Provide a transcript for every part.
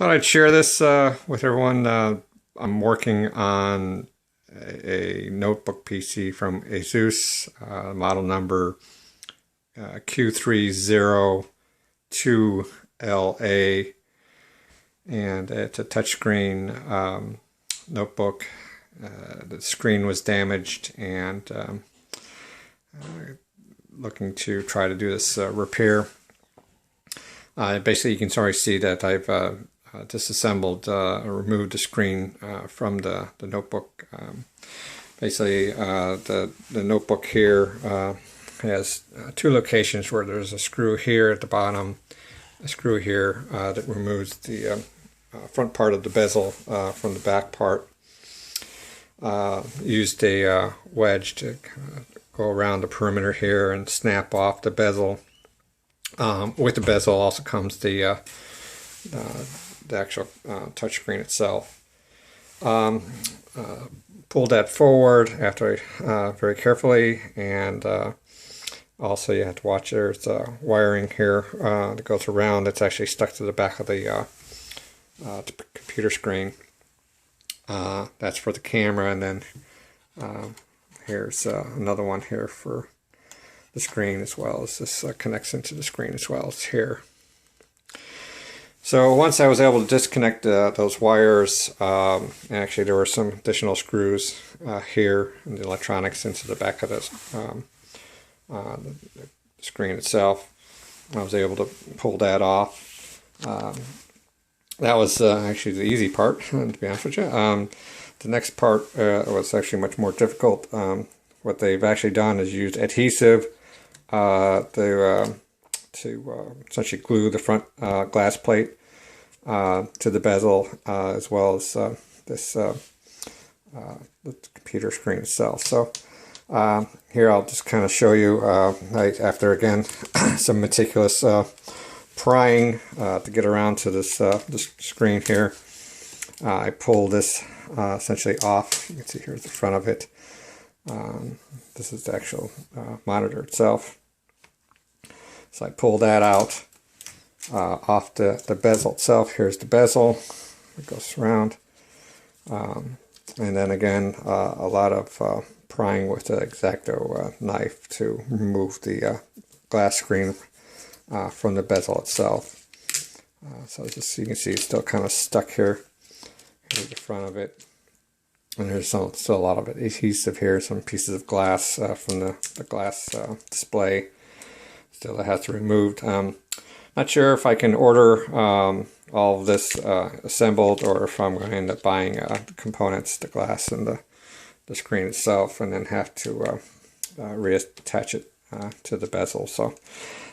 Thought I'd share this with everyone. I'm working on a notebook PC from ASUS, model number Q302LA, and it's a touchscreen notebook. The screen was damaged, and looking to try to do this repair. Basically, you can already see that I've disassembled or removed the screen from the notebook. Basically, the notebook here has two locations where there's a screw here at the bottom, a screw here that removes the front part of the bezel from the back part. Used a wedge to go around the perimeter here and snap off the bezel. With the bezel also comes the actual touchscreen itself. Pulled that forward after very carefully, and also you have to watch there's wiring here that goes around. It's actually stuck to the back of the computer screen. That's for the camera, and then here's another one here for the screen, as well as this connects into the screen as well as here. So once I was able to disconnect those wires, actually there were some additional screws here in the electronics into the back of this the screen itself. I was able to pull that off. That was actually the easy part, to be honest with you. The next part was actually much more difficult. What they've actually done is used adhesive to essentially glue the front glass plate to the bezel, as well as the computer screen itself. So here I'll just kind of show you, after again some meticulous prying to get around to this screen here, I pull this essentially off. You can see here's the front of it. This is the actual monitor itself. So I pull that out off the bezel itself. Here's the bezel. It goes around. And then again, a lot of prying with the X-Acto knife to remove the glass screen from the bezel itself. So just you can see it's still kind of stuck here. Here's the front of it. And there's still a lot of adhesive here, some pieces of glass from the glass display still that has to be removed. Not sure if I can order all of this assembled, or if I'm going to end up buying the components, the glass and the screen itself, and then have to reattach it to the bezel. So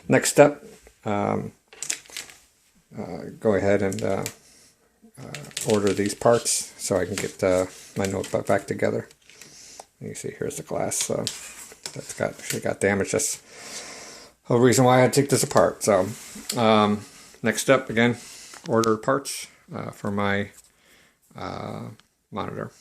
next step, go ahead and order these parts so I can get my notebook back together. And you see here's the glass that's got damaged. That's the whole reason why I had to take this apart. So next step, again, order parts for my monitor.